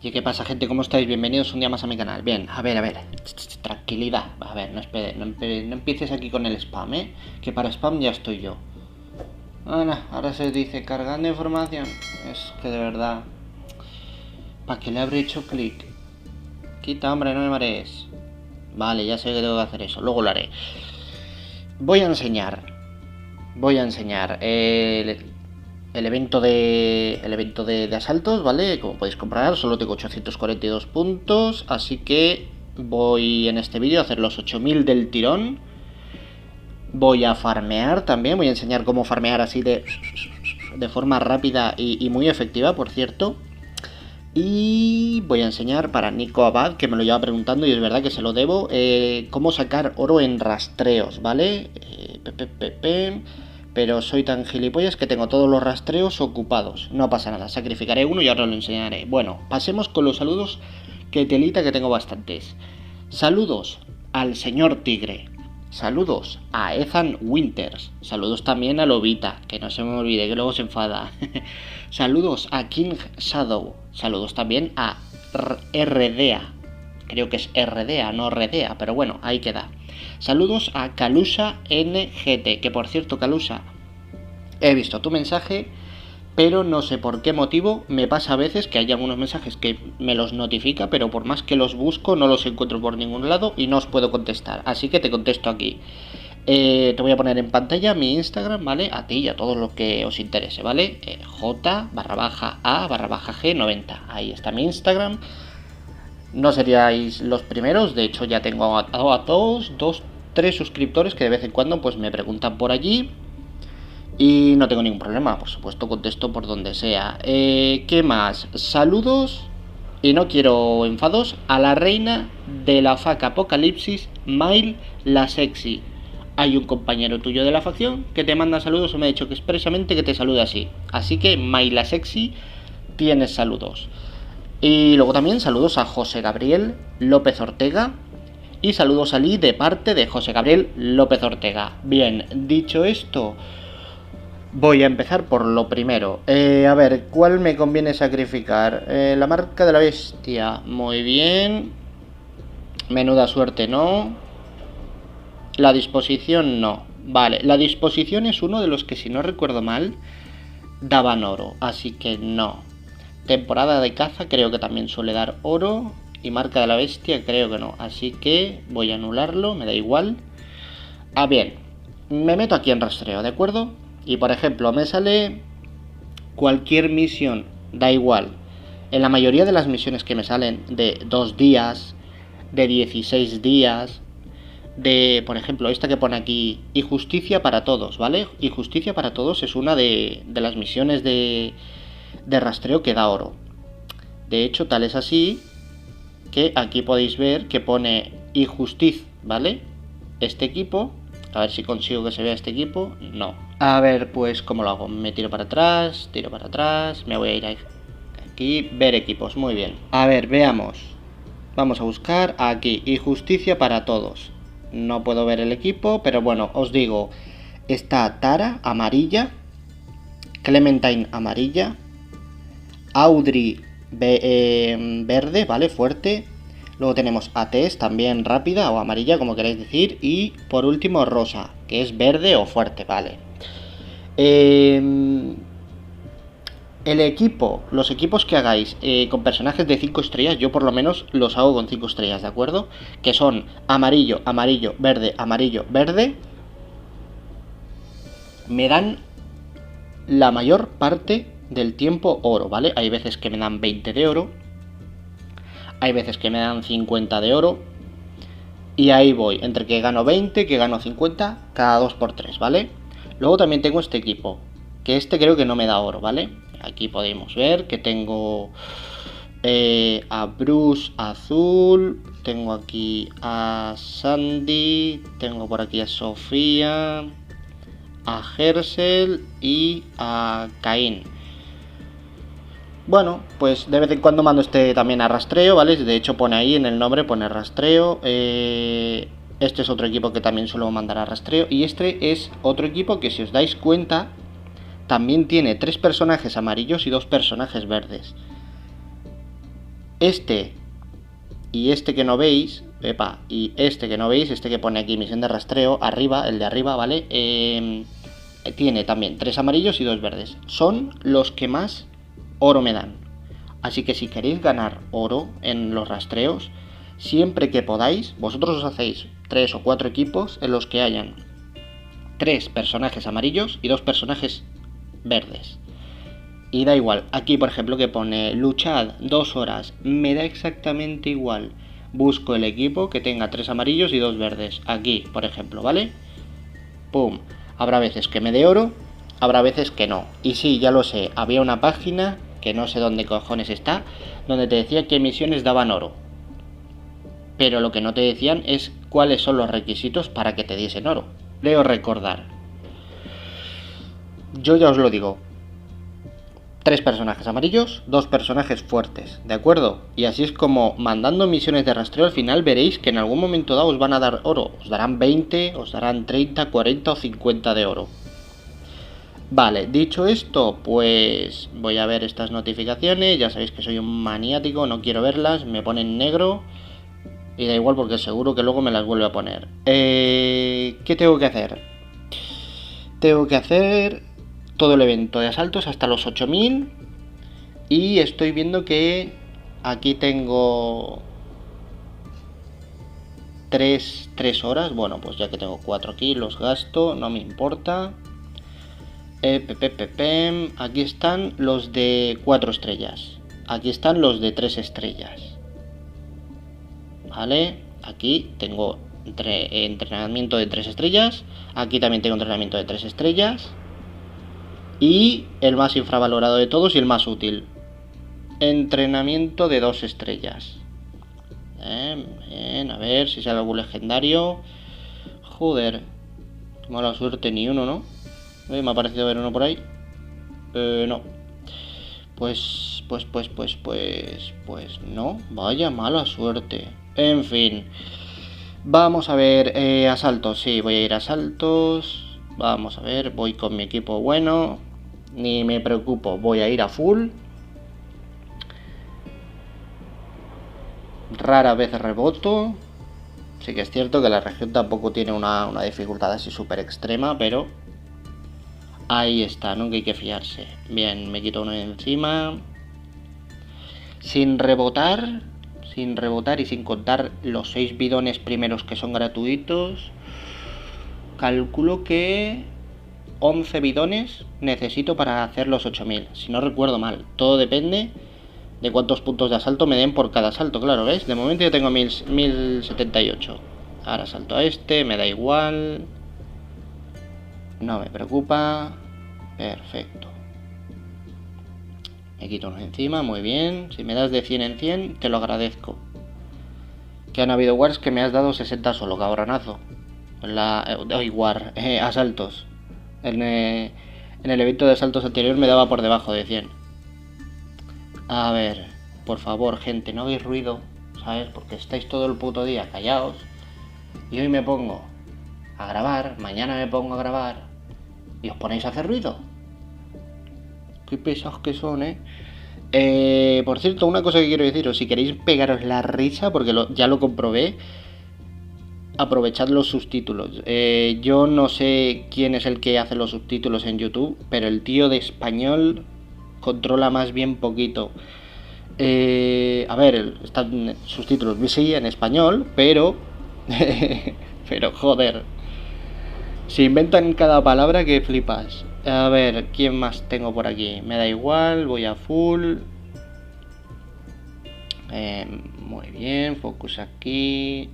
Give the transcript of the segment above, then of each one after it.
¿Y qué pasa, gente? ¿Cómo estáis? Bienvenidos un día más a mi canal. Bien, a ver. Tranquilidad. A ver, no empieces aquí con el spam, ¿eh? Que para spam ya estoy yo. Ahora se dice cargando información. Es que de verdad... ¿Para qué le habré hecho clic? Quita, hombre, no me marees. Vale, ya sé que tengo que hacer eso. Luego lo haré. Voy a enseñar el evento de asaltos, ¿vale? Como podéis comprobar, solo tengo 842 puntos, así que voy en este vídeo a hacer los 8000 del tirón. Voy a farmear también, voy a enseñar cómo farmear así de forma rápida y muy efectiva, por cierto. Y voy a enseñar para Nico Abad, que me lo lleva preguntando y es verdad que se lo debo, cómo sacar oro en rastreos, ¿vale? Pero soy tan gilipollas que tengo todos los rastreos ocupados. No pasa nada, sacrificaré uno y ahora lo enseñaré. Bueno, pasemos con los saludos, que telita que tengo bastantes. Saludos al señor Tigre. Saludos a Ethan Winters. Saludos también a Lobita, que no se me olvide, que luego se enfada. Saludos a King Shadow. Saludos también a RDA. Creo que es RDA, no RDA, pero bueno, ahí queda. Saludos a Kalusha NGT, que por cierto, Kalusha, he visto tu mensaje, pero no sé por qué motivo me pasa a veces que hay algunos mensajes que me los notifica, pero por más que los busco no los encuentro por ningún lado y no os puedo contestar, así que te contesto aquí. Te voy a poner en pantalla mi Instagram, ¿vale? A ti y a todos los que os interese, ¿vale? J_A_G90. Ahí está mi Instagram. No seríais los primeros, de hecho ya tengo a todos, 3 suscriptores que de vez en cuando pues me preguntan por allí. Y no tengo ningún problema, por supuesto contesto por donde sea. ¿Qué más? Saludos, y no quiero enfados, a la reina de la fac Apocalipsis, Mail la Sexy. Hay un compañero tuyo de la facción que te manda saludos y me ha dicho que expresamente que te salude así. Así que Mail la Sexy, tienes saludos. Y luego también saludos a José Gabriel López Ortega. Y saludos a Lee de parte de José Gabriel López Ortega. Bien, dicho esto, voy a empezar por lo primero. A ver, ¿cuál me conviene sacrificar? La marca de la bestia. Muy bien. Menuda suerte, ¿no? La disposición, no. Vale, la disposición es uno de los que, si no recuerdo mal, daban oro. Así que no. Temporada de caza creo que también suele dar oro. Y marca de la bestia creo que no. Así que voy a anularlo, me da igual. Bien, me meto aquí en rastreo, ¿de acuerdo? Y por ejemplo, me sale cualquier misión, da igual. En la mayoría de las misiones que me salen de 2 días, de 16 días, de, por ejemplo, esta que pone aquí, y justicia para todos, ¿vale? Y justicia para todos es una de las misiones de rastreo que da oro. De hecho, tal es así que aquí podéis ver que pone y justicia, ¿vale? Este equipo, a ver si consigo que se vea este equipo, no. A ver, pues, ¿cómo lo hago? Me tiro para atrás, me voy a ir aquí, ver equipos, muy bien. A ver, veamos. Vamos a buscar aquí, y justicia para todos. No puedo ver el equipo, pero bueno, os digo, está Tara, amarilla, Clementine, amarilla, Audrey, verde, ¿vale? Fuerte. Luego tenemos a Tess, también rápida o amarilla, como queráis decir. Y por último rosa, que es verde o fuerte, ¿vale? El equipo, los equipos que hagáis con personajes de 5 estrellas, yo por lo menos los hago con 5 estrellas, ¿de acuerdo? Que son amarillo, amarillo, verde, amarillo, verde. Me dan la mayor parte del tiempo oro, ¿vale? Hay veces que me dan 20 de oro, hay veces que me dan 50 de oro, y ahí voy, entre que gano 20, que gano 50, cada 2×3, ¿vale? Luego también tengo este equipo, que este creo que no me da oro, ¿vale? Aquí podemos ver que tengo a Bruce azul, tengo aquí a Sandy, tengo por aquí a Sofía, a Herschel y a Caín. Bueno, pues de vez en cuando mando este también a rastreo, ¿vale? De hecho pone ahí en el nombre, pone rastreo. Este es otro equipo que también suelo mandar a rastreo. Y este es otro equipo que, si os dais cuenta, también tiene 3 personajes amarillos y 2 personajes verdes. Este y este que no veis, y este que no veis, este que pone aquí misión de rastreo, arriba, el de arriba, ¿vale? Tiene también 3 amarillos y 2 verdes. Son los que más oro me dan. Así que si queréis ganar oro en los rastreos, siempre que podáis, vosotros os hacéis 3 o 4 equipos en los que hayan 3 personajes amarillos y 2 personajes verdes. Y da igual, aquí por ejemplo que pone luchad 2 horas, me da exactamente igual. Busco el equipo que tenga 3 amarillos y 2 verdes. Aquí, por ejemplo, ¿vale? Pum. Habrá veces que me dé oro, habrá veces que no. Y sí, ya lo sé, había una página, que no sé dónde cojones está, donde te decía qué misiones daban oro. Pero lo que no te decían es cuáles son los requisitos para que te diesen oro. Leo recordar. Yo ya os lo digo. 3 personajes amarillos, 2 personajes fuertes, ¿de acuerdo? Y así es como mandando misiones de rastreo al final veréis que en algún momento dado os van a dar oro. Os darán 20, os darán 30, 40 o 50 de oro. Vale, dicho esto, pues voy a ver estas notificaciones. Ya sabéis que soy un maniático, no quiero verlas, me ponen negro. Y da igual porque seguro que luego me las vuelve a poner. ¿Qué tengo que hacer? Tengo que hacer todo el evento de asaltos hasta los 8000. Y estoy viendo que aquí tengo 3 horas. Bueno, pues ya que tengo 4 aquí, los gasto, no me importa. Aquí están los de 4 estrellas. Aquí están los de 3 estrellas. Vale, aquí tengo entrenamiento de 3 estrellas. Aquí también tengo entrenamiento de 3 estrellas. Y el más infravalorado de todos y el más útil. Entrenamiento de 2 estrellas. Bien, a ver si sale algún legendario. Joder, qué mala suerte, ni uno, ¿no? Me ha parecido ver uno por ahí. No. Pues no. Vaya mala suerte. En fin. Vamos a ver, asaltos. Sí, voy a ir a asaltos. Vamos a ver, voy con mi equipo bueno. Ni me preocupo, voy a ir a full. Rara vez reboto. Sí que es cierto que la región tampoco tiene una dificultad así súper extrema, pero ahí está, nunca hay que fiarse. Bien, me quito uno de encima. Sin rebotar y sin contar los 6 bidones primeros que son gratuitos, calculo que 11 bidones necesito para hacer los 8000, si no recuerdo mal. Todo depende de cuántos puntos de asalto me den por cada asalto, claro, ¿ves? De momento yo tengo 1078. Ahora salto a este, me da igual. No me preocupa. Perfecto. Me quito uno encima, muy bien. Si me das de 100 en 100, te lo agradezco. Que han habido wars que me has dado 60 solo, cabronazo. Asaltos. En el evento de asaltos anterior me daba por debajo de 100. A ver, por favor, gente, no hagáis ruido, ¿sabes? Porque estáis todo el puto día callados. Y hoy me pongo a grabar, mañana me pongo a grabar. Y os ponéis a hacer ruido. Qué pesados que son, por cierto, una cosa que quiero deciros, si queréis pegaros la risa, porque ya lo comprobé, aprovechad los subtítulos. Yo no sé quién es el que hace los subtítulos en YouTube, pero el tío de español controla más bien poquito. A ver, están subtítulos, sí, en español, pero pero joder, se inventan cada palabra que flipas. A ver, ¿quién más tengo por aquí? Me da igual, voy a full. Muy bien, focus aquí.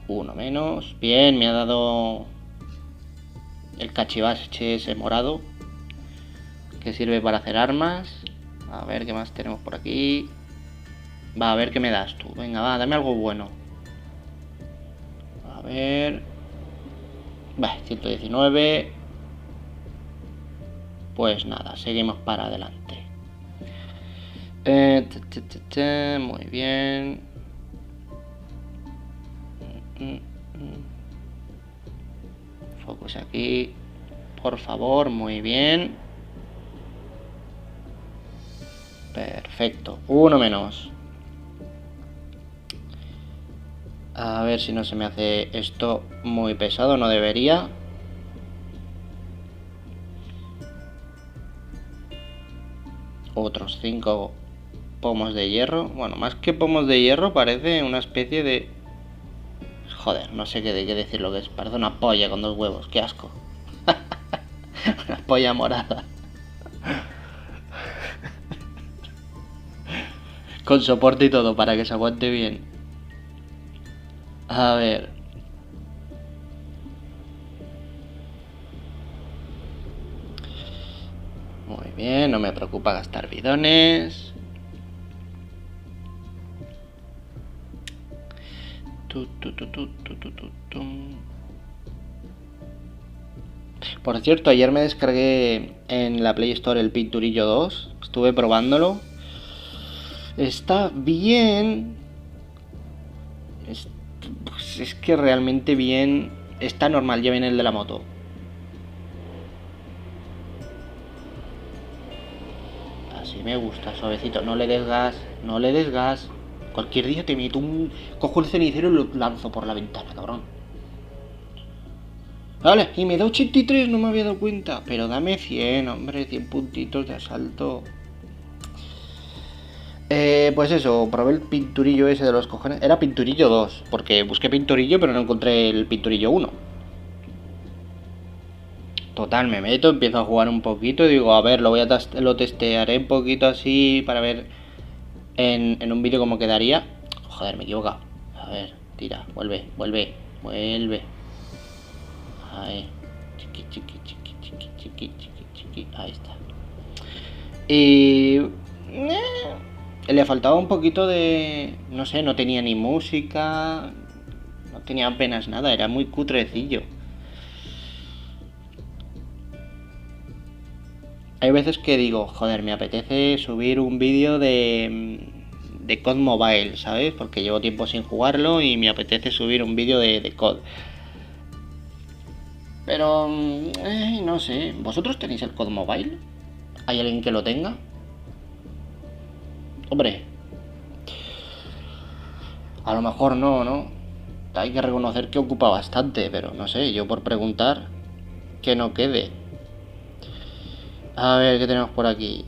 Uno menos. Bien, me ha dado el cachivache ese morado, que sirve para hacer armas. A ver qué más tenemos por aquí. Va, a ver qué me das tú. Venga, va, dame algo bueno. A ver. Va, 119. Pues nada, seguimos para adelante. Muy bien. Focus aquí. Por favor, muy bien. Perfecto. Uno menos. A ver si no se me hace esto muy pesado. No debería. Otros 5 pomos de hierro. Bueno, más que pomos de hierro parece una especie de... Joder, no sé qué decir lo que es. Parece una polla con 2 huevos. Qué asco. Una polla morada. Con soporte y todo para que se aguante bien. A ver. Muy bien, no me preocupa gastar bidones. Por cierto, ayer me descargué en la Play Store el Pinturillo 2. Estuve probándolo. Está bien. Pues es que realmente bien. Está normal, ya viene el de la moto. Así me gusta, suavecito. No le des gas, no le des gas. Cualquier día te meto un... Cojo el cenicero y lo lanzo por la ventana, cabrón. Vale, y me da 83, no me había dado cuenta. Pero dame 100, hombre, 100 puntitos de asalto. Pues eso, probé el pinturillo ese de los cojones. Era Pinturillo 2, porque busqué Pinturillo pero no encontré el Pinturillo 1. Total, me meto, empiezo a jugar un poquito y digo, a ver, lo testearé un poquito así para ver en un vídeo cómo quedaría. Joder, me he equivocado. A ver, tira, vuelve. Ahí. Chiqui. Ahí está. Y... le faltaba un poquito de... No sé, no tenía ni música. No tenía apenas nada, era muy cutrecillo. Hay veces que digo, joder, me apetece subir un vídeo de COD Mobile, ¿sabes? Porque llevo tiempo sin jugarlo y me apetece subir un vídeo de COD. Pero, no sé, ¿vosotros tenéis el COD Mobile? ¿Hay alguien que lo tenga? Hombre, a lo mejor no. Hay que reconocer que ocupa bastante, pero no sé, yo por preguntar, que no quede. A ver, ¿qué tenemos por aquí?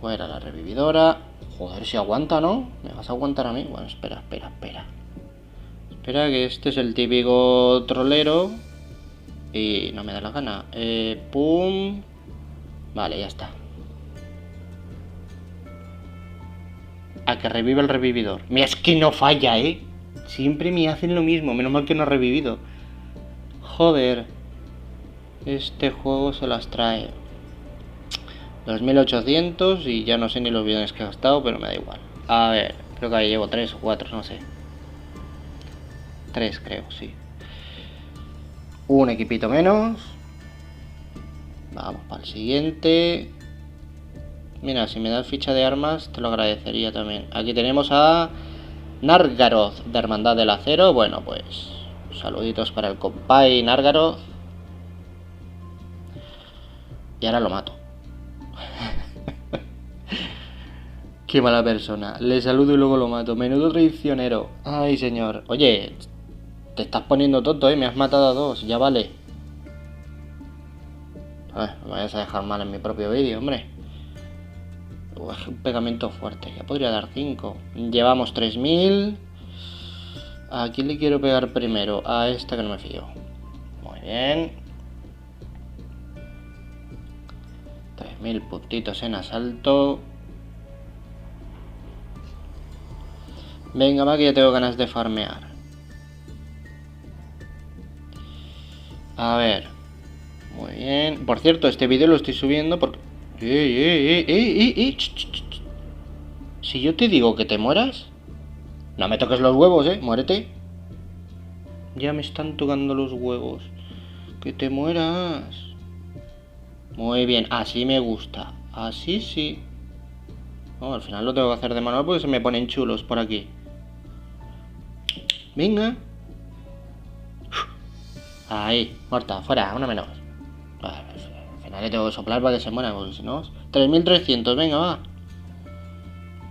Fuera la revividora. Joder, si aguanta, ¿no? ¿Me vas a aguantar a mí? Bueno, espera. Espera, que este es el típico trolero. Y no me da la gana. Pum. Vale, ya está. A que revive el revividor. Mira, es que no falla, ¿eh? Siempre me hacen lo mismo. Menos mal que no ha revivido. Joder. Este juego se las trae. 2800 y ya no sé ni los bidones que he gastado, pero me da igual. A ver, creo que ahí llevo 3 o 4, no sé. 3 creo, sí. Un equipito menos. Vamos para el siguiente. Mira, si me das ficha de armas te lo agradecería también. Aquí tenemos a Nargaroth de Hermandad del Acero. Bueno, pues saluditos para el compay Nargaroth. Y ahora lo mato. Qué mala persona. Le saludo y luego lo mato. Menudo traicionero. Ay, señor. Oye, te estás poniendo tonto, me has matado a 2. Ya vale. Me vayas a dejar mal en mi propio vídeo, hombre. Un pegamento fuerte. Ya podría dar 5. Llevamos 3000. ¿A quién le quiero pegar primero? A esta que no me fío. Muy bien. 3000 puntitos en asalto. Venga, va, que ya tengo ganas de farmear. A ver. Muy bien. Por cierto, este vídeo lo estoy subiendo porque... Si yo te digo que te mueras... No me toques los huevos, muérete. Ya me están tocando los huevos. Que te mueras. Muy bien, así me gusta. Así sí. No, al final lo tengo que hacer de manual porque se me ponen chulos por aquí. Venga. Ahí, muerta, fuera, una menos. Al final le tengo que soplar para que se muera, porque si no... 3300, venga, va.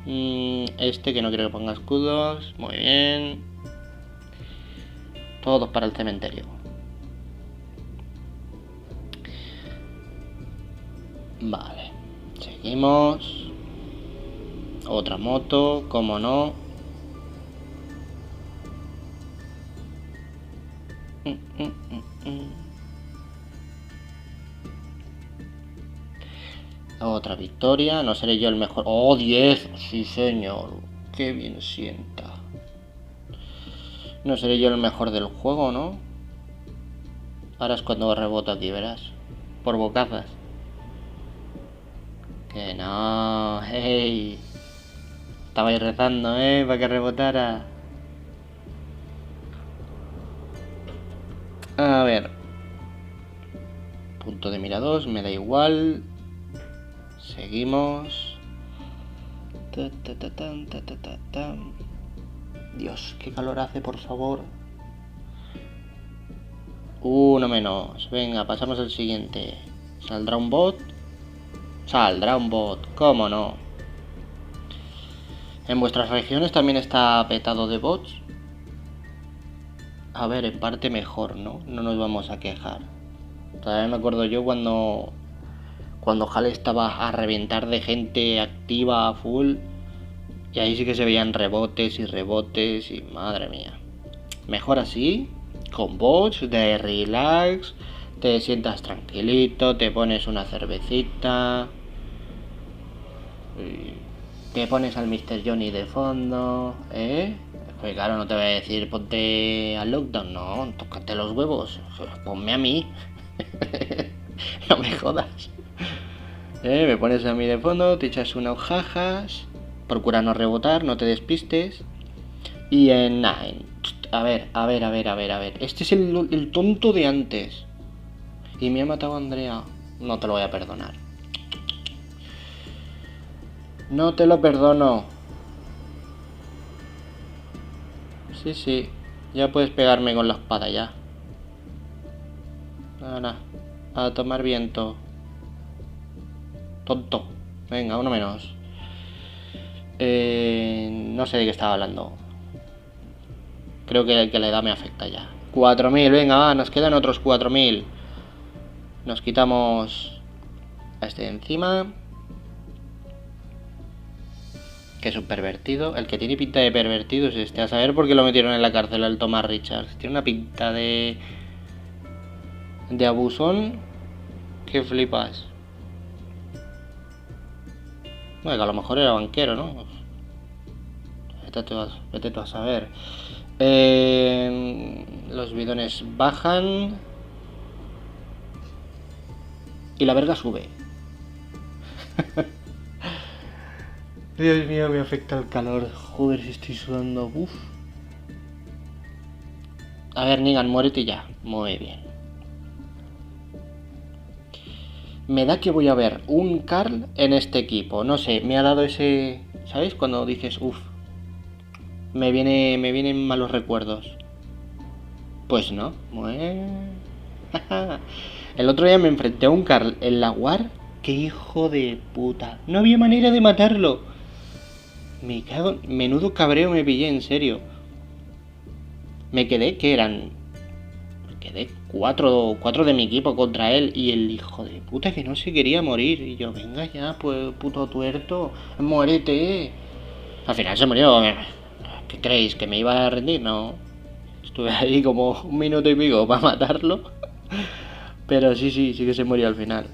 Este que no quiero que ponga escudos. Muy bien. Todos para el cementerio. Vale. Seguimos. Otra moto, como no. Otra victoria, no seré yo el mejor. ¡Oh, 10! Sí, señor. ¡Qué bien sienta! No seré yo el mejor del juego, ¿no? Ahora es cuando reboto aquí, verás. Por bocazas. Que no. ¡Hey! Estabais rezando, para que rebotara. A ver. Punto de mira 2, me da igual. Seguimos. Dios, qué calor hace, por favor. Uno menos. Venga, pasamos al siguiente. ¿Saldrá un bot? Saldrá un bot, ¿cómo no? ¿En vuestras regiones también está petado de bots? A ver, en parte mejor, ¿no? No nos vamos a quejar. Todavía me acuerdo yo cuando Jale estaba a reventar de gente activa a full. Y ahí sí que se veían rebotes y madre mía. Mejor así, con bots de relax, te sientas tranquilito, te pones una cervecita, te pones al Mr. Johnny de fondo, Pues claro, no te voy a decir ponte al lockdown, no, tócate los huevos, ponme a mí. No me jodas. Me pones a mí de fondo, te echas unas jajas, procura no rebotar, no te despistes. Y en Nine. A ver. Este es el tonto de antes. Y me ha matado a Andrea. No te lo voy a perdonar. No te lo perdono. Sí. Ya puedes pegarme con la espada ya. Ahora. A tomar viento. Tonto. Venga, uno menos. No sé de qué estaba hablando. Creo que la edad me afecta ya. 4.000, venga, va, nos quedan otros 4.000. Nos quitamos a este de encima. Que es un pervertido. El que tiene pinta de pervertido es este. A saber por qué lo metieron en la cárcel al Thomas Richards. Tiene una pinta de abusón. Que flipas. Bueno, que a lo mejor era banquero, ¿no? Vete tú a saber. Los bidones bajan. Y la verga sube. Dios mío, me afecta el calor. Joder, si estoy sudando. Uf. A ver, Negan, muérete ya. Muy bien. Me da que voy a ver un Carl en este equipo. No sé, me ha dado ese... ¿Sabéis? Cuando dices, uff, me vienen malos recuerdos. Pues no. El otro día me enfrenté a un Carl en la War. ¡Qué hijo de puta! No había manera de matarlo. Me cago... Menudo cabreo me pillé, en serio. Me quedé, ¿qué eran? Quedé cuatro de mi equipo contra él. Y el hijo de puta que no se quería morir. Y yo, venga ya, pues, puto tuerto, muérete. Al final se murió. ¿Qué creéis? ¿Que me iba a rendir? No. Estuve ahí como 1 minuto y pico para matarlo. Pero sí que se murió al final.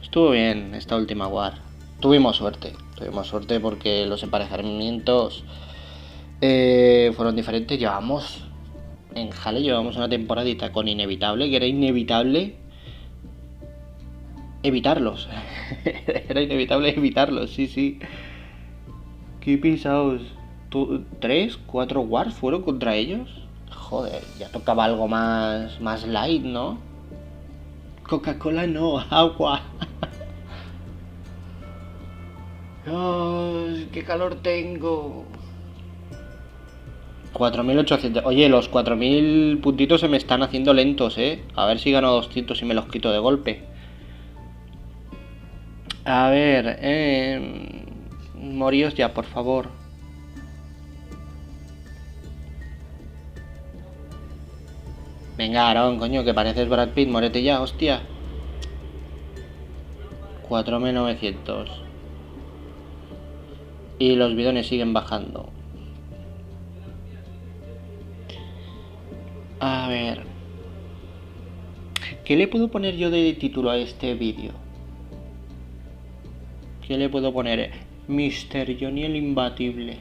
Estuvo bien esta última war. Tuvimos suerte porque los emparejamientos fueron diferentes. En Hale llevamos una temporadita con Inevitable, que era inevitable evitarlos. Era inevitable evitarlos, sí. Qué pisados. 3, 4 wars fueron contra ellos. Joder, ya tocaba algo más light, ¿no? Coca-Cola no, agua. ¡Ay, qué calor tengo! 4.800. Oye, los 4.000 puntitos se me están haciendo lentos, A ver si gano 200 y me los quito de golpe. A ver, moríos ya, por favor. Venga, Aaron, coño, que pareces Brad Pitt, morete ya, hostia. 4.900. Y los bidones siguen bajando. A ver. ¿Qué le puedo poner yo de título a este vídeo? ¿Qué le puedo poner? Mr. Johnny el imbatible.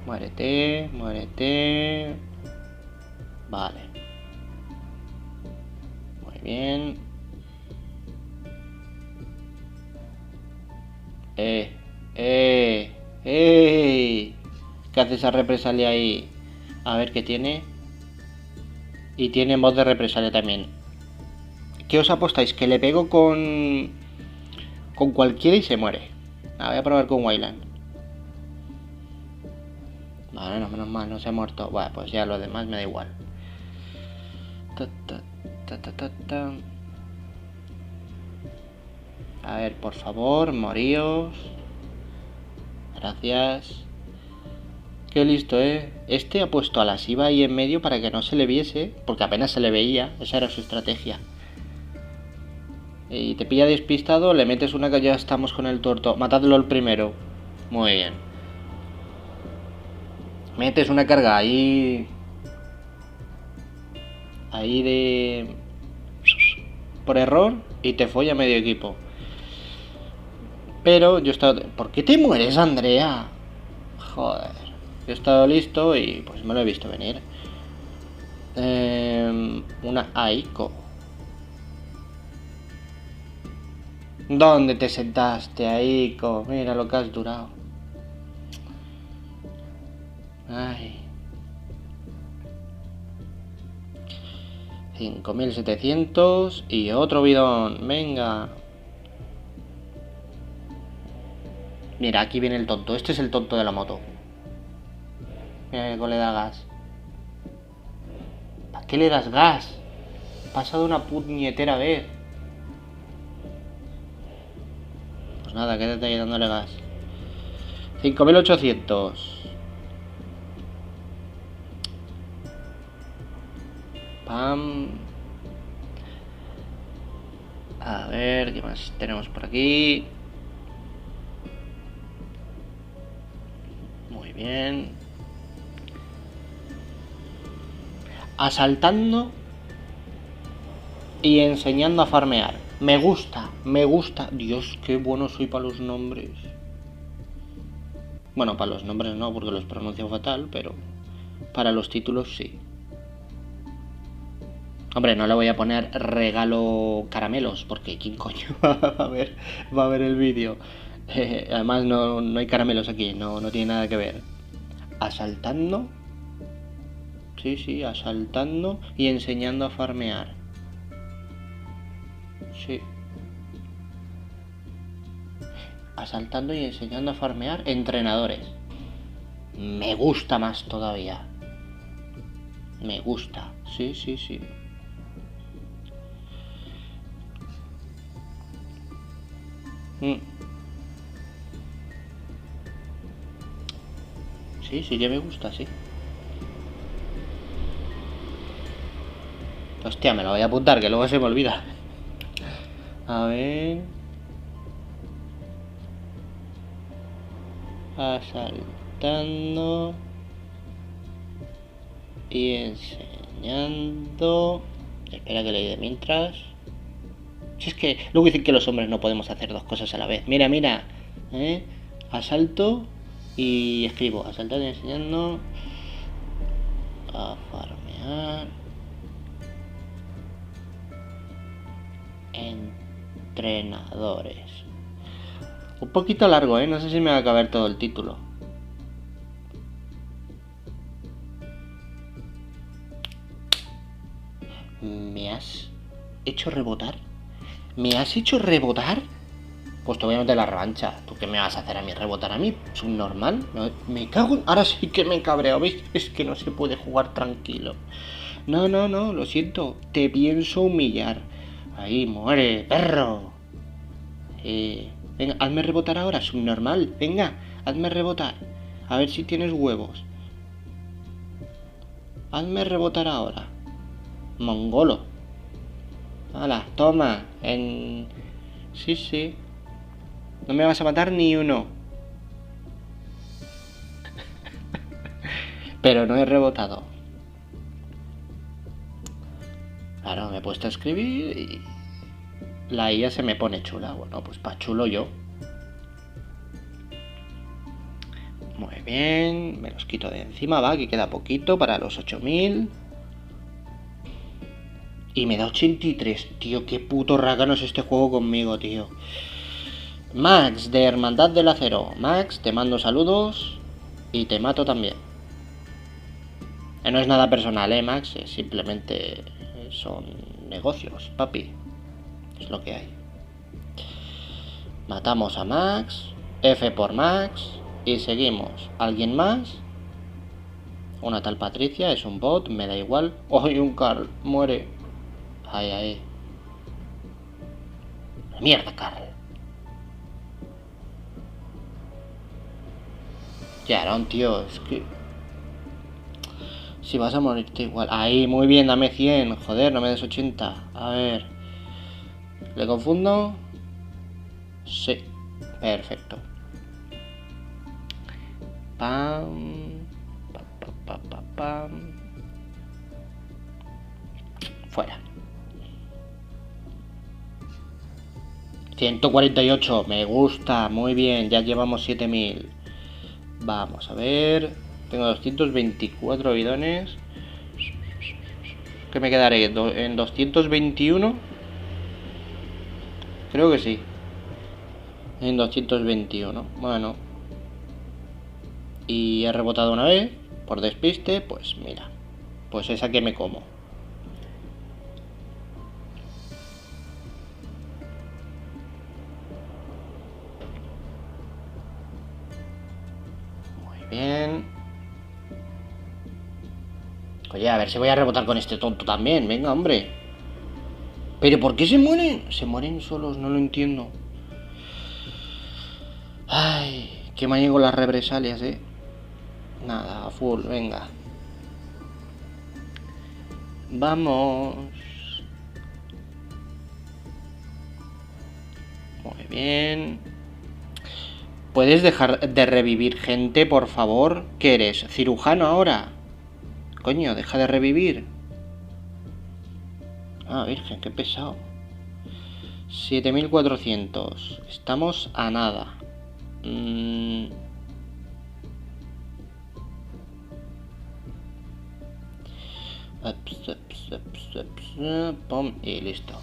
Muérete, muérete. Vale. Muy bien. ¿Qué hace esa represalia ahí? A ver qué tiene. Y tiene voz de represalia también. ¿Qué os apostáis? Que le pego con cualquiera y se muere. Voy a probar con Wayland. Vale, no, menos mal, no se ha muerto. Bueno, pues ya lo demás me da igual. A ver, por favor, moríos. Gracias. Qué listo, ¿eh? Este ha puesto a la Shiva ahí en medio para que no se le viese, porque apenas se le veía. Esa era su estrategia. Y te pilla despistado, le metes una que ya estamos con el tuerto. Matadlo el primero. Muy bien. Metes una carga ahí de... por error y te folla medio equipo. Pero yo he estado... ¿Por qué te mueres, Andrea? Joder. Yo he estado listo y pues me lo he visto venir. Una Aiko. ¿Dónde te sentaste, Aiko? Mira lo que has durado. Ay. 5.700 y otro bidón. Venga. Mira, aquí viene el tonto. Este es el tonto de la moto. Mira que le da gas. ¿Para qué le das gas? Pasa de una puñetera vez. Pues nada, quédate ahí dándole gas. 5.800. Pam. A ver, ¿qué más tenemos por aquí? Muy bien. Asaltando y enseñando a farmear. Me gusta, me gusta. Dios, qué bueno soy para los nombres. Bueno, para los nombres no, porque los pronuncio fatal, pero para los títulos sí. Hombre, no le voy a poner regalo caramelos, porque ¿quién coño va a ver el vídeo? Además no hay caramelos aquí, no tiene nada que ver. Asaltando. Sí, asaltando y enseñando a farmear. Sí. Asaltando y enseñando a farmear entrenadores. Me gusta más todavía. Me gusta. Sí. Sí que me gusta, sí. Hostia, me lo voy a apuntar, que luego se me olvida. A ver. Asaltando y enseñando. Espera que le dé mientras. Si es que luego dicen que los hombres no podemos hacer dos cosas a la vez. Mira. Asalto y escribo. Asaltando y enseñando a farmear. Entrenadores. Un poquito largo, no sé si me va a caber todo el título. ¿Me has hecho rebotar? ¿Me has hecho rebotar? Pues te voy a meter la revancha. ¿Tú qué me vas a hacer a mí? ¿Rebotar a mí? ¿Subnormal? Me cago en... Ahora sí que me he cabreado, ¿veis? Es que no se puede jugar tranquilo. No, lo siento. Te pienso humillar. Ahí, muere, perro. Venga, hazme rebotar ahora, subnormal. Venga, hazme rebotar. A ver si tienes huevos. Hazme rebotar ahora. Mongolo. Hala, toma. Sí. No me vas a matar ni uno. Pero no he rebotado. Claro, me he puesto a escribir y... La IA se me pone chula. Bueno, pues pa' chulo yo. Muy bien. Me los quito de encima, va, que queda poquito para los 8000. Y me da 83. Tío, qué puto rácano es este juego conmigo, tío. Max, de Hermandad del Acero. Max, te mando saludos. Y te mato también. No es nada personal, Max. Simplemente son negocios, papi. Es lo que hay. Matamos a Max. F por Max. Y seguimos. ¿Alguien más? Una tal Patricia. Es un bot. Me da igual. ¡Ay, un Carl! Muere. Ahí. Mierda, Carl. Ya, era un tío. Es que... Si vas a morirte igual. Ahí, muy bien, dame 100. Joder, no me des 80. A ver. ¿Le confundo? Sí. Perfecto. Pam. Pam. Fuera. 148. Me gusta. Muy bien. Ya llevamos 7000. Vamos a ver. Tengo 224 bidones. ¿Qué me quedaré? ¿En 221? Creo que sí. En 221. Bueno. Y he rebotado una vez. Por despiste. Pues mira. Pues esa que me como. Muy bien. Oye, a ver si voy a rebotar con este tonto también. Venga, hombre. ¿Pero por qué se mueren? Se mueren solos, no lo entiendo. Ay, qué mañego las represalias, Nada, full, venga. Vamos. Muy bien. ¿Puedes dejar de revivir gente, por favor? ¿Qué eres? ¿Cirujano ahora? Coño, deja de revivir. Ah, virgen, qué pesado. 7400. Estamos a nada. Pum, y listo.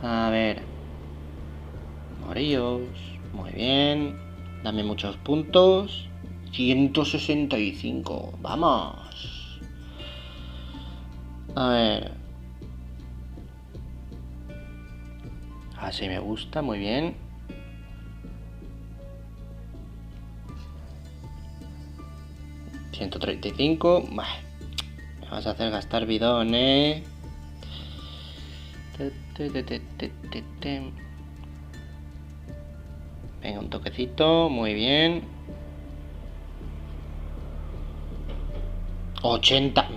A ver. Moríos. Muy bien. Dame muchos puntos. 165. Vamos. A ver. Así me gusta, muy bien. $135. Me vas a hacer gastar bidones. Venga, un toquecito, muy bien. 80.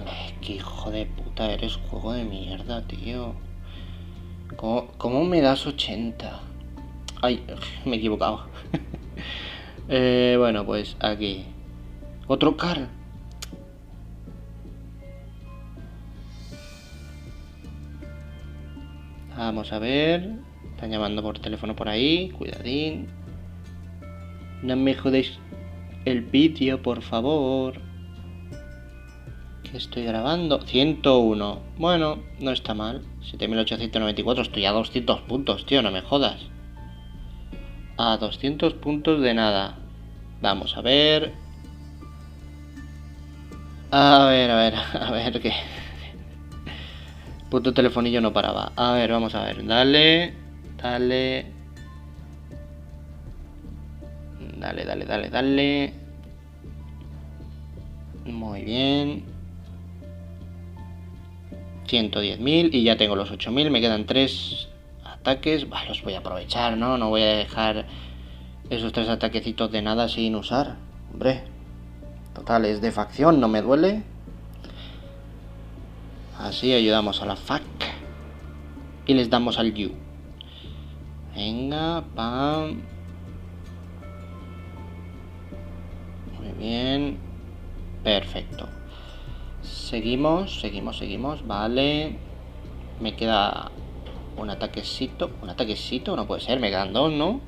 Qué hijo de puta eres, juego de mierda, tío. ¿Cómo me das 80? Ay, me he equivocado. Bueno, pues aquí. Otro Carl. Vamos a ver. Están llamando por teléfono por ahí. Cuidadín. No me jodéis el vídeo, por favor. Que estoy grabando. 101. Bueno, no está mal. 7894. Estoy a 200 puntos, tío. No me jodas. A 200 puntos de nada. Vamos a ver. A ver qué. Puto telefonillo no paraba. A ver, vamos a ver. Dale. Dale. Dale, dale, dale, dale. Muy bien. 110.000 y ya tengo los 8.000. Me quedan 3 ataques. Bah, los voy a aprovechar, ¿no? No voy a dejar esos 3 ataquecitos de nada sin usar. Hombre. Total, es de facción, no me duele. Así ayudamos a la FAC. Y les damos al You. Venga, pam. Muy bien. Perfecto. Seguimos, seguimos, seguimos. Vale. Me queda un ataquecito. ¿Un ataquecito? No puede ser, me quedan 2, ¿no?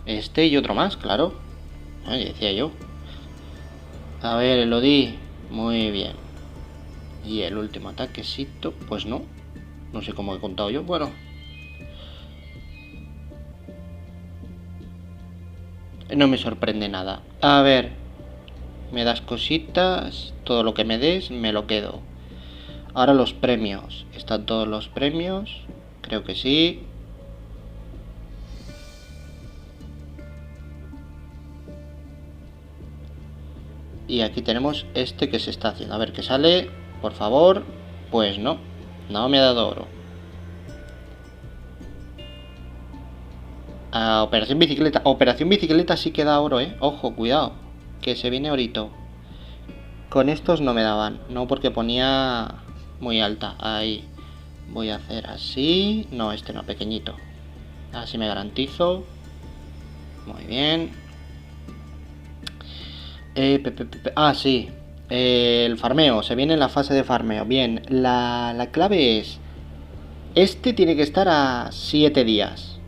Este y otro más, claro. Ay, decía yo. A ver, Elodie. Muy bien. Y el último ataquecito, pues no. No sé cómo he contado yo. Bueno. No me sorprende nada. A ver. Me das cositas. Todo lo que me des, me lo quedo. Ahora los premios. ¿Están todos los premios? Creo que sí. Y aquí tenemos este que se está haciendo. A ver qué sale. Por favor. Pues no. No me ha dado oro. Operación bicicleta. Operación bicicleta sí que da oro, Ojo, cuidado. Que se viene orito. Con estos no me daban. No, porque ponía muy alta. Ahí. Voy a hacer así. No, este no, pequeñito. Así me garantizo. Muy bien. Sí. El farmeo. Se viene la fase de farmeo. Bien. La clave es... Este tiene que estar a 7 días.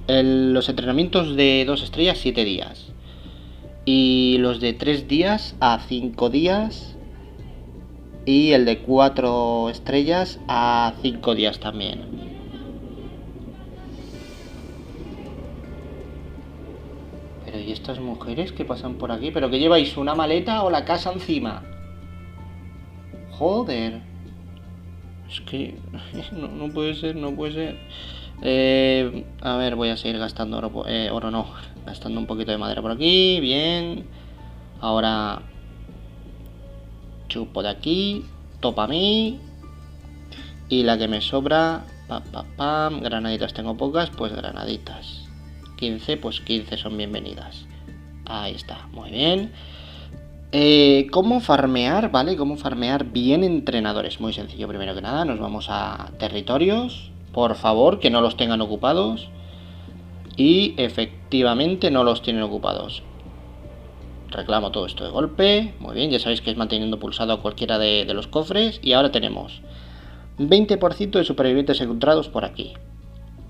Los entrenamientos de 2 estrellas, 7 días. Y los de 3 días a 5 días. Y el de 4 estrellas a 5 días también. Pero ¿y estas mujeres que pasan por aquí? ¿Pero que lleváis una maleta o la casa encima? Joder. Es que... no puede ser, no puede ser. A ver, voy a seguir gastando oro. Oro no. Gastando un poquito de madera por aquí. Bien. Ahora... chupo de aquí. Topa a mí. Y la que me sobra... Pam. Granaditas tengo pocas. Pues granaditas. 15, pues 15 son bienvenidas. Ahí está, muy bien. ¿Cómo farmear? ¿Vale? ¿Cómo farmear bien entrenadores? Muy sencillo, primero que nada, nos vamos a territorios. Por favor, que no los tengan ocupados. Y efectivamente no los tienen ocupados. Reclamo todo esto de golpe. Muy bien, ya sabéis que es manteniendo pulsado a cualquiera de los cofres. Y ahora tenemos 20% de supervivientes encontrados por aquí.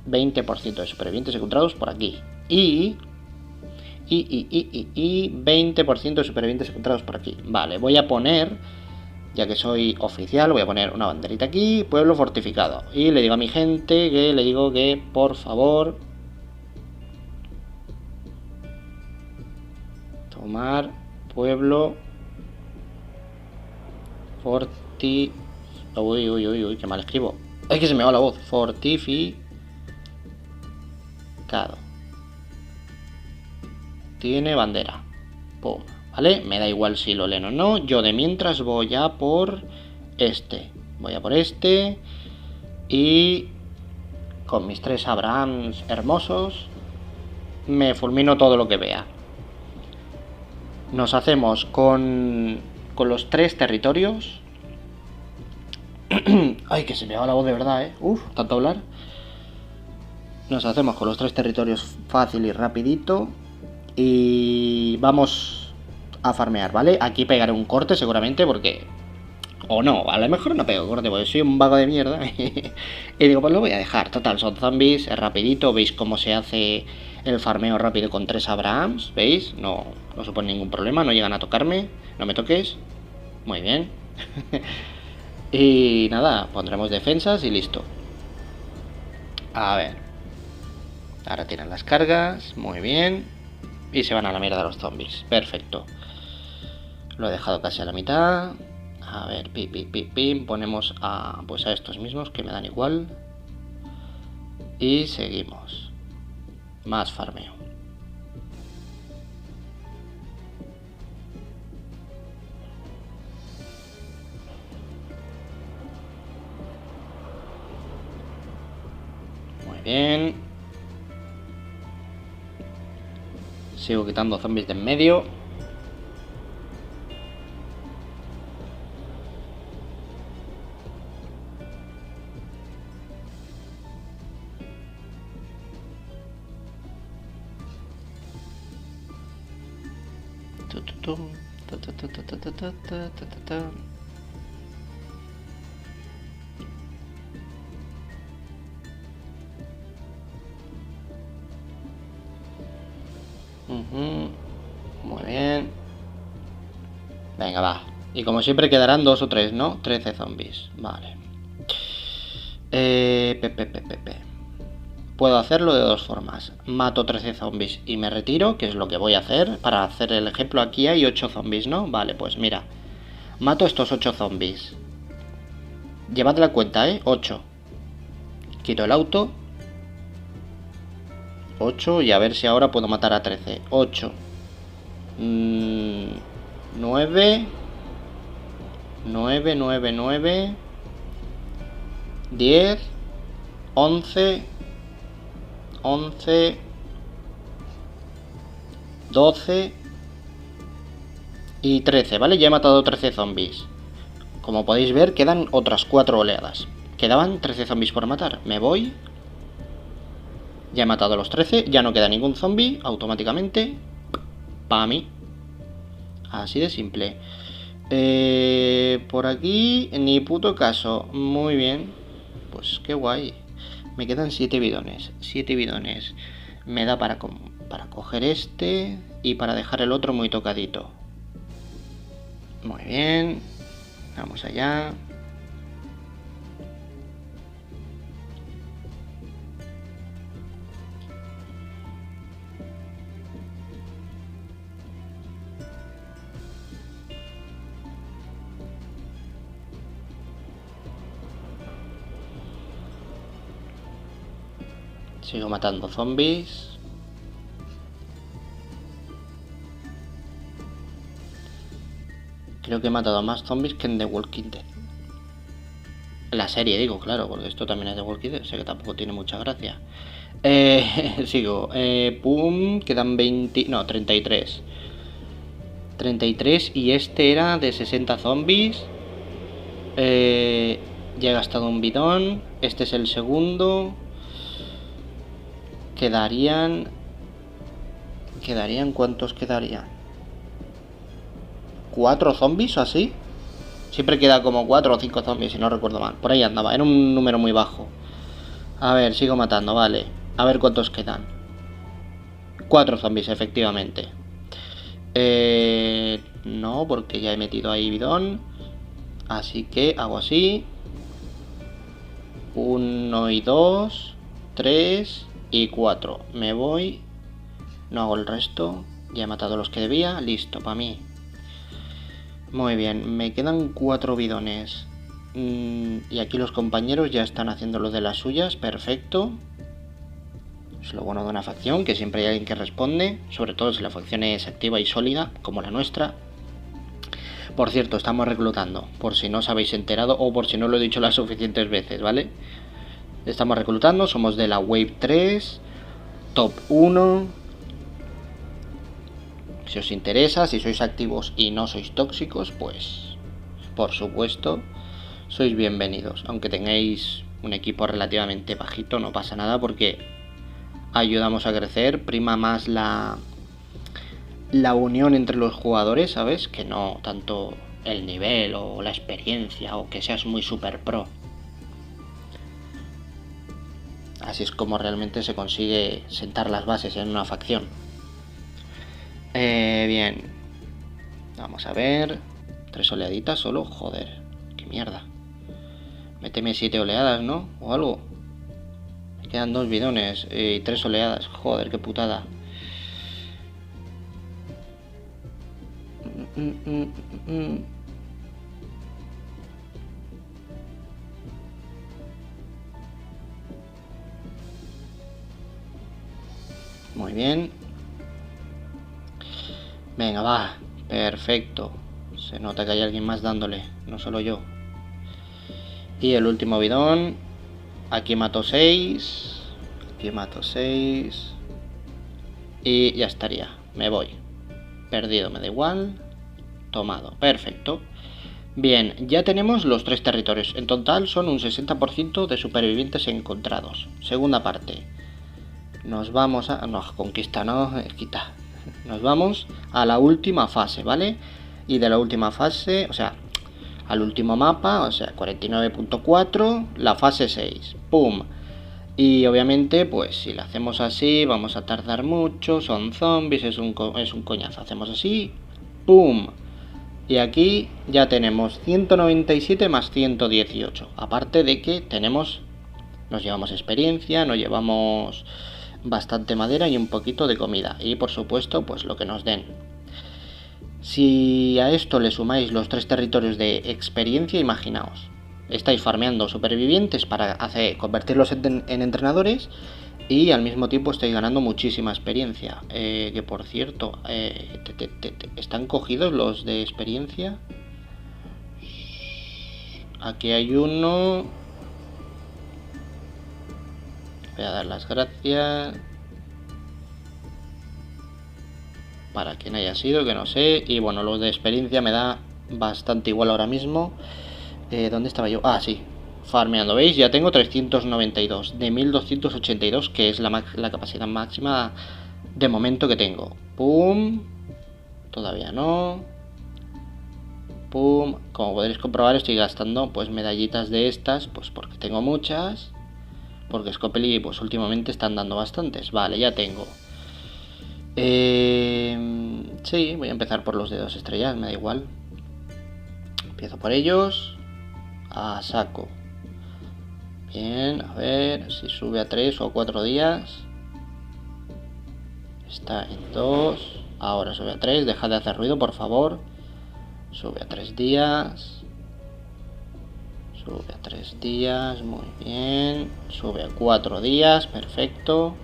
20% de supervivientes encontrados por aquí. Y 20% de supervivientes encontrados por aquí. Vale, voy a poner, ya que soy oficial, voy a poner una banderita aquí, pueblo fortificado. Y le digo a mi gente que le digo que por favor tomar pueblo Uy, qué mal escribo. Es que se me va la voz. Fortificado. Tiene bandera. Pum. ¿Vale? Me da igual si lo leen o no. Yo de mientras voy a por este. Voy a por este. Y con mis 3 Abrahams hermosos me fulmino todo lo que vea. Nos hacemos con los 3 territorios. Ay, que se me va la voz de verdad, Uf, tanto hablar. Nos hacemos con los 3 territorios fácil y rapidito. Y vamos a farmear, ¿vale? Aquí pegaré un corte seguramente porque... O no, a lo mejor no pego corte porque soy un vago de mierda. Y digo, pues lo voy a dejar. Total, son zombies, es rapidito. ¿Veis cómo se hace el farmeo rápido con 3 Abrahams? ¿Veis? No supone ningún problema, no llegan a tocarme. No me toques. Muy bien. Y nada, pondremos defensas y listo. A ver. Ahora tiran las cargas, muy bien. Y se van a la mierda los zombies, perfecto. Lo he dejado casi a la mitad. A ver, pim, ponemos a, pues a estos mismos que me dan igual. Y seguimos. Más farmeo. Muy bien. Sigo quitando zombies de en medio. Muy bien. Venga, va. Y como siempre quedarán 2 o 3, ¿no? 13 zombies. Vale. Puedo hacerlo de dos formas. Mato 13 zombies y me retiro, que es lo que voy a hacer. Para hacer el ejemplo, aquí hay 8 zombies, ¿no? Vale, pues mira. Mato estos 8 zombies. Llevad la cuenta, ¿eh? 8. Quito el auto. 8 y a ver si ahora puedo matar a 13. 8. 9. 9, 9, 9. 10. 11. 11. 12. Y 13, ¿vale? Ya he matado 13 zombies. Como podéis ver, quedan otras 4 oleadas. Quedaban 13 zombies por matar. Me voy. Ya he matado los 13. Ya no queda ningún zombie. Automáticamente. Para mí. Así de simple. Por aquí, ni puto caso. Muy bien. Pues qué guay. Me quedan 7 bidones. 7 bidones. Me da para coger este y para dejar el otro muy tocadito. Muy bien. Vamos allá. Sigo matando zombies. Creo que he matado más zombies que en The Walking Dead. La serie, digo, claro, porque esto también es The Walking Dead. O sea que tampoco tiene mucha gracia. Sigo. Pum, quedan 20... No, 33. 33 y este era de 60 zombies. Ya he gastado un bidón. Este es el segundo. Quedarían... ¿Cuántos quedarían? ¿4 zombies o así? Siempre queda como 4 o 5 zombies, si no recuerdo mal. Por ahí andaba, era un número muy bajo. A ver, sigo matando, vale. A ver cuántos quedan. 4 zombies, efectivamente. No, porque ya he metido ahí bidón. Así que hago así. 1 y 2, 3 y 4. Me voy. No hago el resto. Ya he matado los que debía. Listo, para mí. Muy bien, me quedan 4 bidones. Y aquí los compañeros ya están haciendo lo de las suyas. Perfecto. Es lo bueno de una facción, que siempre hay alguien que responde. Sobre todo si la facción es activa y sólida, como la nuestra. Por cierto, estamos reclutando, por si no os habéis enterado o por si no lo he dicho las suficientes veces, ¿vale? Estamos reclutando, somos de la Wave 3, Top 1. Si os interesa, si sois activos y no sois tóxicos, pues por supuesto sois bienvenidos. Aunque tengáis un equipo relativamente bajito, no pasa nada porque ayudamos a crecer, prima más la unión entre los jugadores, ¿sabes? Que no tanto el nivel o la experiencia o que seas muy super pro. Así es como realmente se consigue sentar las bases en una facción. Bien. Vamos a ver. 3 oleaditas solo. Joder. Qué mierda. Méteme 7 oleadas, ¿no? O algo. Me quedan 2 bidones y 3 oleadas. Joder, qué putada. Muy bien. Venga, va. Perfecto. Se nota que hay alguien más dándole, no solo yo. Y el último bidón. Aquí mato 6. Aquí mato 6. Y ya estaría. Me voy. Perdido, me da igual. Tomado. Perfecto. Bien, ya tenemos los 3 territorios. En total son un 60% de supervivientes encontrados. Segunda parte. Nos vamos a... No, conquista no, quita. Nos vamos a la última fase, ¿vale? Y de la última fase, o sea, al último mapa, o sea, 49.4, la fase 6. ¡Pum! Y obviamente, pues si lo hacemos así, vamos a tardar mucho, son zombies, es un coñazo. Hacemos así, ¡pum! Y aquí ya tenemos 197 más 118. Aparte de que nos llevamos experiencia, nos llevamos bastante madera y un poquito de comida. Y por supuesto, pues lo que nos den. Si a esto le sumáis los 3 territorios de experiencia, imaginaos. Estáis farmeando supervivientes para convertirlos en entrenadores y al mismo tiempo estáis ganando muchísima experiencia. Que por cierto, ¿están cogidos los de experiencia? Aquí hay uno. Voy a dar las gracias. Para quien haya sido, que no sé. Y bueno, los de experiencia me da bastante igual ahora mismo. ¿Dónde estaba yo? Ah, sí. Farmeando, ¿veis? Ya tengo 392 de 1282, que es la capacidad máxima de momento que tengo. Pum. Todavía no. Pum. Como podréis comprobar, estoy gastando pues medallitas de estas, pues porque tengo muchas. Porque Scopely pues últimamente están dando bastantes. Vale, ya tengo. Sí, voy a empezar por los de 2 estrellas, me da igual. Empiezo por ellos. A saco. Bien, a ver si sube a 3 o 4 días. Está en 2. Ahora sube a 3. Deja de hacer ruido, por favor. Sube a 3 días. Sube a 3 días. Muy bien. Sube a 4 días. Perfecto.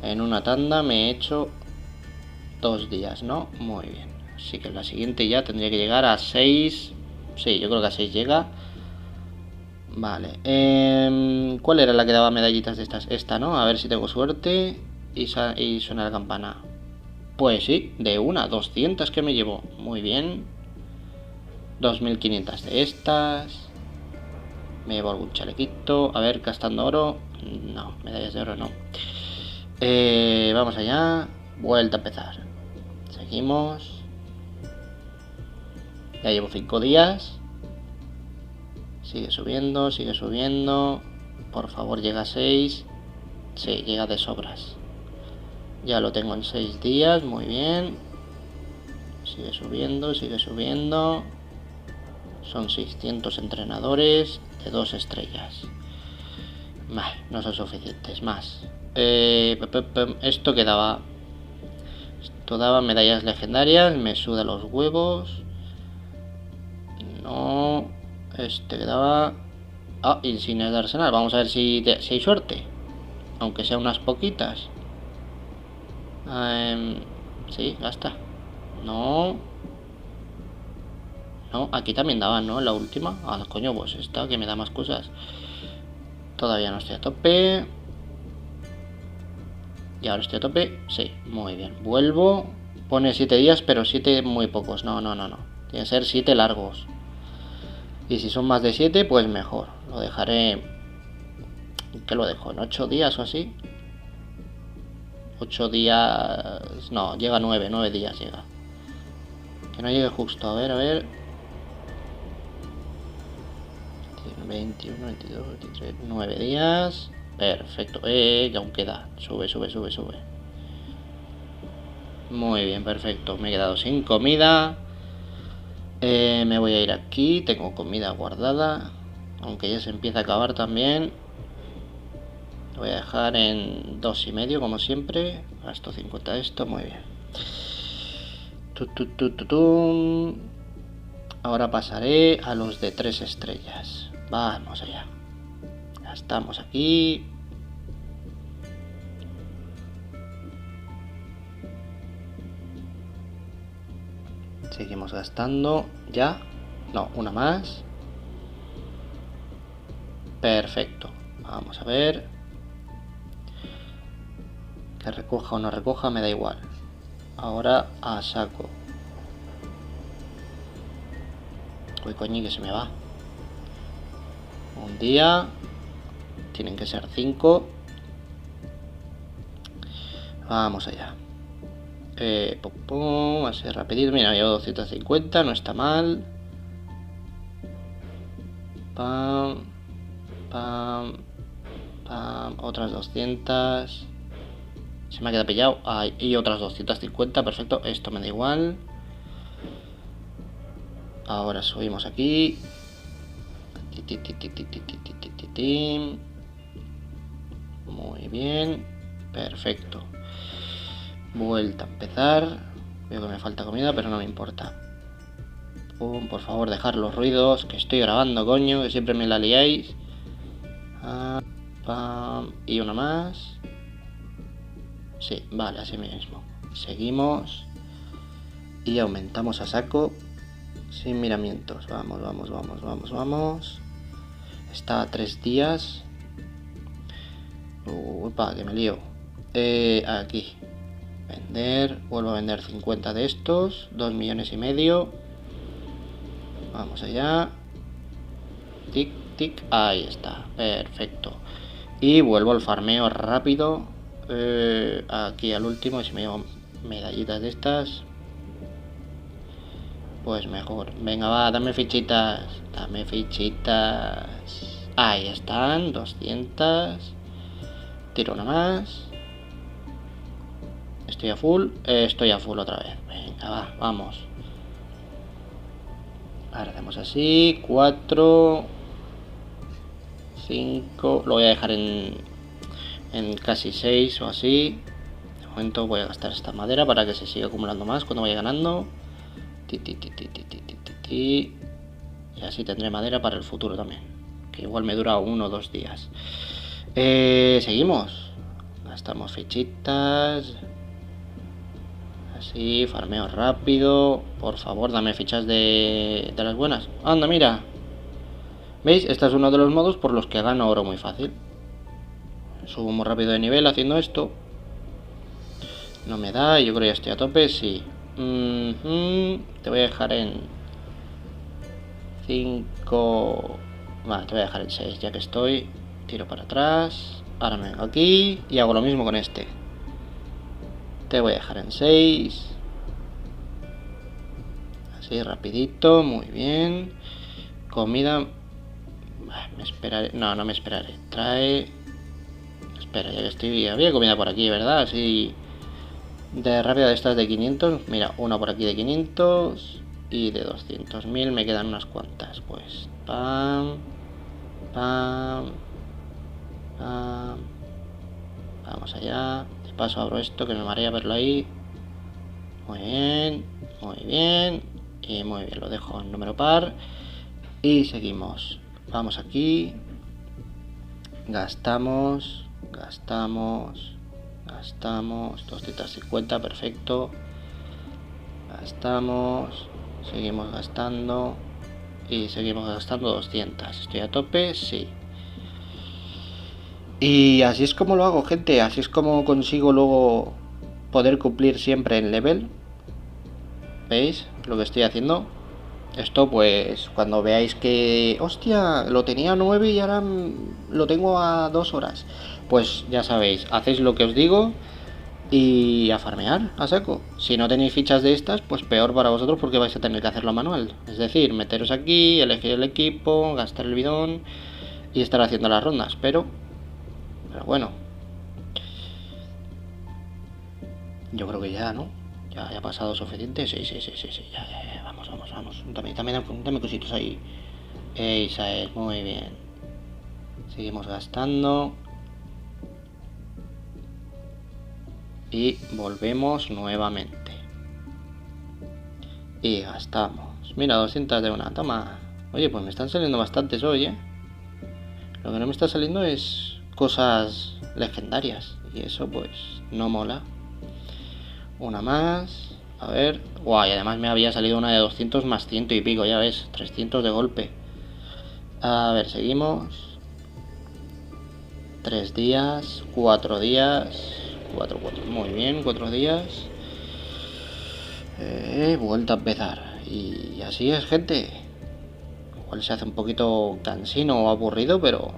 En una tanda me he hecho 2 días, ¿no? Muy bien. Así que en la siguiente ya tendría que llegar a 6. Sí, yo creo que a 6 llega. Vale. ¿Cuál era la que daba medallitas de estas? Esta, ¿no? A ver si tengo suerte. Y suena la campana. Pues sí, de una, 200 que me llevo. Muy bien. 2500 de estas. Me llevo algún chalequito. A ver, gastando oro. No, medallas de oro no. Vamos allá. Vuelta a empezar. Seguimos. Ya llevo 5 días. Sigue subiendo, sigue subiendo. Por favor, llega a 6. Sí, llega de sobras. Ya lo tengo en 6 días, muy bien. Sigue subiendo, sigue subiendo. Son 600 entrenadores de 2 estrellas. No son suficientes, más. Esto que daba. Esto daba medallas legendarias, me suda los huevos. No. Este que daba. Ah, insignias de arsenal. Vamos a ver si hay suerte. Aunque sea unas poquitas. Sí, gasta. No. No, aquí también daban, ¿no? La última. Ah, coño, pues esta que me da más cosas. Todavía no estoy a tope. Y ahora estoy a tope. Sí, muy bien. Vuelvo. Pone 7 días, pero 7 muy pocos. No. Tiene que ser 7 largos. Y si son más de 7, pues mejor. Lo dejaré... ¿Qué lo dejo? ¿En 8 días o así? 8 días... No, llega a 9 días llega. Que no llegue justo. A ver. 21, 22, 23... 9 días. Perfecto. Que aún queda. Sube. Muy bien, perfecto. Me he quedado sin comida. Me voy a ir aquí. Tengo comida guardada. Aunque ya se empieza a acabar también. Lo voy a dejar en 2,5 como siempre. Gasto 50 esto, muy bien. Ahora pasaré a los de 3 estrellas. Vamos allá. Ya estamos aquí. Seguimos gastando. ¿Ya? No, una más. Perfecto. Vamos a ver. Que recoja o no recoja, me da igual. Ahora a saco. Uy, coño, que se me va. Un día. Tienen que ser 5. Vamos allá. Pum, pum, así rapidito. Mira, llevo 250, no está mal. Pam, pam, pam. Otras 200. Se me ha quedado pillado. Ay, y otras 250, perfecto. Esto me da igual. Ahora subimos aquí. Muy bien. Perfecto. Vuelta a empezar. Veo que me falta comida, pero no me importa. Por favor, dejar los ruidos, que estoy grabando, coño, que siempre me la liáis. Pam, y una más. Sí, vale, así mismo. Seguimos. Y aumentamos a saco. Sin miramientos. Vamos, vamos, vamos, vamos, vamos. Está a 3 días. Upa, que me lío. Aquí. Vender. Vuelvo a vender 50 de estos. 2,5 millones. Vamos allá. Tic, tic. Ahí está. Perfecto. Y vuelvo al farmeo rápido. Aquí al último. Si me llevo medallitas de estas, pues mejor. Venga, va, dame fichitas. Dame fichitas. Ahí están. 200. Tiro una más. Estoy a full. Estoy a full otra vez. Venga, va, vamos. Ahora hacemos así. 4. 5. Lo voy a dejar en casi 6 o así. De momento voy a gastar esta madera para que se siga acumulando más cuando vaya ganando. Y así tendré madera para el futuro también. Que igual me dura 1 o 2 días. Seguimos. Gastamos fichitas. Así, farmeo rápido. Por favor, dame fichas de las buenas. Anda, mira. ¿Veis? Este es uno de los modos por los que gano oro muy fácil. Subo muy rápido de nivel haciendo esto. No me da, yo creo que ya estoy a tope, sí. Te voy a dejar en 5. Vale, te voy a dejar en 6 ya que estoy. Tiro para atrás. Ahora me vengo aquí y hago lo mismo con este. Te voy a dejar en 6. Así, rapidito, muy bien. Comida. Me esperaré. No, no me esperaré. Trae. Espera, ya que estoy. Había comida por aquí, ¿verdad? Así. De rápida de estas de 500. Mira, una por aquí de 500. Y de 200.000 me quedan unas cuantas. Pues. Pam. Pam. Pam. Vamos allá. De paso abro esto que me marea verlo ahí. Muy bien. Muy bien. Y muy bien. Lo dejo en número par. Y seguimos. Vamos aquí. Gastamos. Gastamos. Gastamos. 250. Perfecto. Gastamos. Seguimos gastando. Y seguimos gastando 200. ¿Estoy a tope? Sí. Y así es como lo hago, gente. Así es como consigo luego poder cumplir siempre el level. ¿Veis lo que estoy haciendo? Esto pues cuando veáis que... Hostia, lo tenía a 9 y ahora lo tengo a 2 horas. Pues ya sabéis, hacéis lo que os digo y a farmear a saco. Si no tenéis fichas de estas, pues peor para vosotros porque vais a tener que hacerlo manual. Es decir, meteros aquí, elegir el equipo, gastar el bidón y estar haciendo las rondas. Pero bueno, yo creo que ya, ¿no? Ya ha pasado suficiente. Sí. Ya. Vamos. Dame cositos ahí. Esa es, muy bien. Seguimos gastando. Y volvemos nuevamente. Y gastamos. Mira, 200 de una. Toma. Oye, pues me están saliendo bastantes hoy, ¿eh? Lo que no me está saliendo es cosas legendarias. Y eso pues no mola. Una más. A ver. Guay, además me había salido una de 200 más 100 y pico, ya ves. 300 de golpe. A ver, seguimos. 3 días, 4 días. 4. Muy bien, 4 días. Vuelta a empezar. Y así es, gente. Igual se hace un poquito cansino o aburrido, pero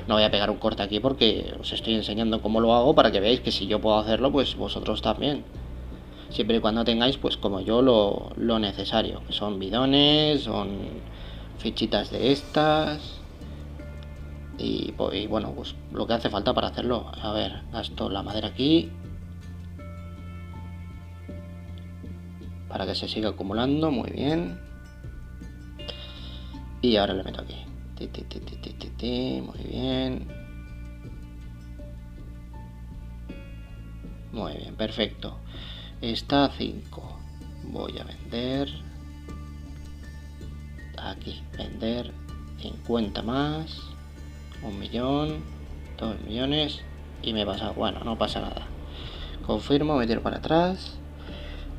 no voy a pegar un corte aquí porque os estoy enseñando cómo lo hago para que veáis que si yo puedo hacerlo, pues vosotros también. Siempre y cuando tengáis, pues como yo, lo necesario. Que son bidones, son fichitas de estas. Y bueno, pues lo que hace falta para hacerlo. A ver, gasto la madera aquí. Para que se siga acumulando, muy bien. Y ahora le meto aquí. Muy bien. Muy bien, perfecto. Está a 5. Voy a vender. Aquí, vender 50 más. 1 millón. 2 millones. Y me pasa, bueno, no pasa nada. Confirmo, me tiro para atrás.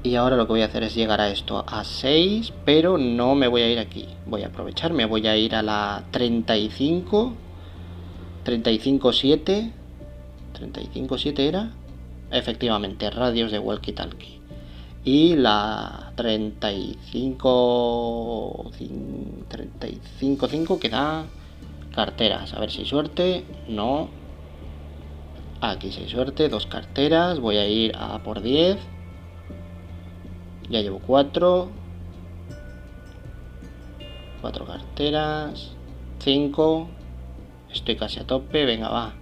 Y ahora lo que voy a hacer es llegar a esto a 6, pero no me voy a ir aquí. Voy a aprovechar, me voy a ir a la 35. 35.7. 35.7 era. Efectivamente, radios de walkie-talkie. Y la 35.5 que da carteras. A ver si hay suerte. No. Aquí si hay suerte. 2 carteras. Voy a ir a por 10. Ya llevo 4. 4 carteras. 5. Estoy casi a tope. Venga, va.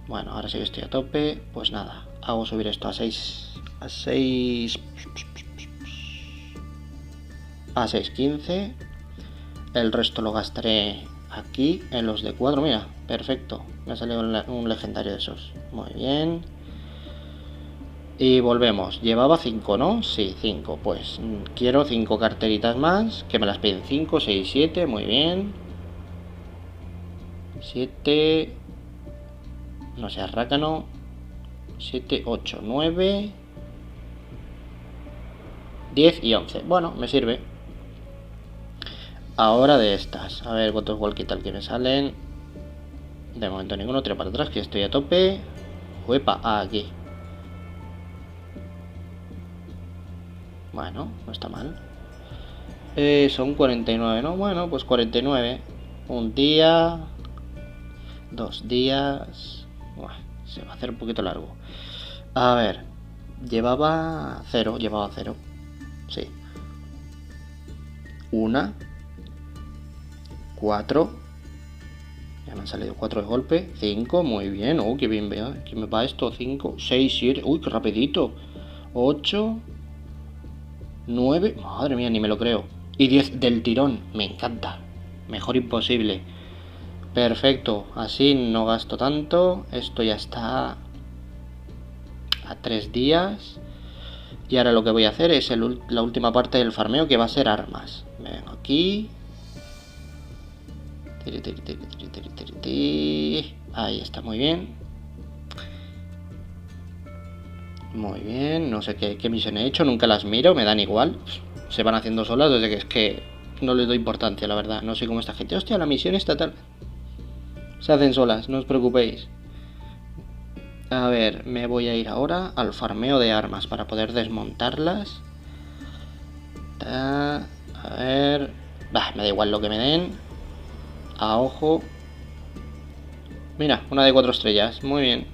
Bueno, ahora sí que estoy a tope. Pues nada. Hago subir esto a 6. A 6.15. El resto lo gastaré aquí en los de cuadro. Mira, perfecto. Me ha salido un legendario de esos. Muy bien. Y volvemos. Llevaba 5, ¿no? Sí, 5. Pues quiero 5 carteritas más. Que me las piden 5, 6, 7. Muy bien. 7. No sea rácano. 7, 8, 9. 10 y 11. Bueno, me sirve. Ahora de estas. A ver cuántos walkie-talkie me salen. De momento ninguno. Tiro para atrás que estoy a tope. Uepa, aquí. Bueno, no está mal. Son 49, ¿no? Bueno, pues 49. Un día. 2 días. Buah, se va a hacer un poquito largo. A ver. Llevaba 0. Sí. 1. 4. Ya me han salido 4 de golpe. 5, muy bien. Oh, qué bien veo. ¿Qué me va esto? 5, 6, 7. Uy, qué rapidito. 8. 9. Madre mía, ni me lo creo. Y 10 del tirón. Me encanta. Mejor imposible. Perfecto. Así no gasto tanto. Esto ya está a 3 días. Y ahora lo que voy a hacer es la última parte del farmeo, que va a ser armas. Me vengo aquí. Ahí está, muy bien. Muy bien, no sé qué misión he hecho, nunca las miro, me dan igual. Se van haciendo solas desde que es que no les doy importancia, la verdad. No sé cómo esta gente. Hostia, la misión está tal. Se hacen solas, no os preocupéis. A ver, me voy a ir ahora al farmeo de armas para poder desmontarlas. A ver. Bah, me da igual lo que me den. A ojo. Mira, una de 4 estrellas. Muy bien.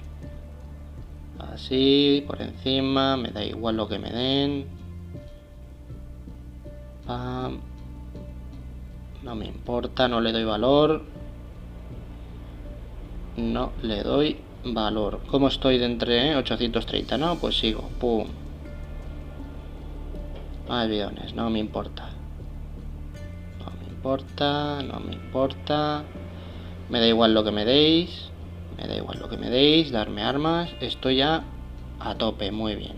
Así, por encima. Me da igual lo que me den. Pam. No me importa, no le doy valor. No le doy valor. ¿Cómo estoy de entre 830? No, pues sigo. Pum. Más bidones, no me importa. No me importa, no me importa. Me da igual lo que me deis. Me da igual lo que me deis. Darme armas. Estoy ya a tope, muy bien.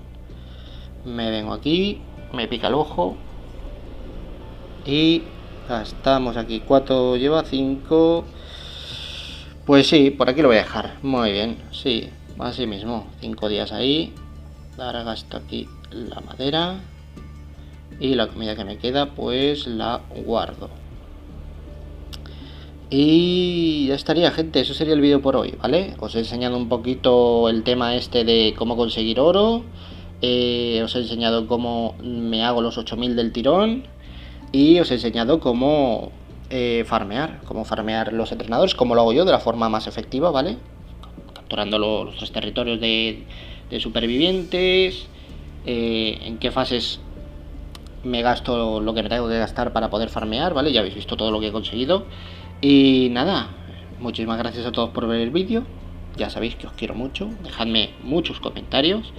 Me vengo aquí. Me pica el ojo. Y gastamos aquí 4, lleva 5. Pues sí, por aquí lo voy a dejar. Muy bien, sí, así mismo. 5 días ahí. Ahora gasto aquí la madera. Y la comida que me queda pues la guardo. Y ya estaría, gente, eso sería el vídeo por hoy, ¿vale? Os he enseñado un poquito el tema este de cómo conseguir oro. Os he enseñado cómo me hago los 8000 del tirón. Y os he enseñado cómo cómo farmear los entrenadores, cómo lo hago yo de la forma más efectiva, ¿vale? Capturando los 3 territorios de supervivientes, en qué fases me gasto lo que me tengo que gastar para poder farmear, ¿vale? Ya habéis visto todo lo que he conseguido. Y nada, muchísimas gracias a todos por ver el vídeo. Ya sabéis que os quiero mucho. Dejadme muchos comentarios,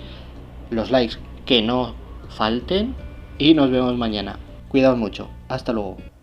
los likes que no falten. Y nos vemos mañana. Cuidaos mucho. Hasta luego.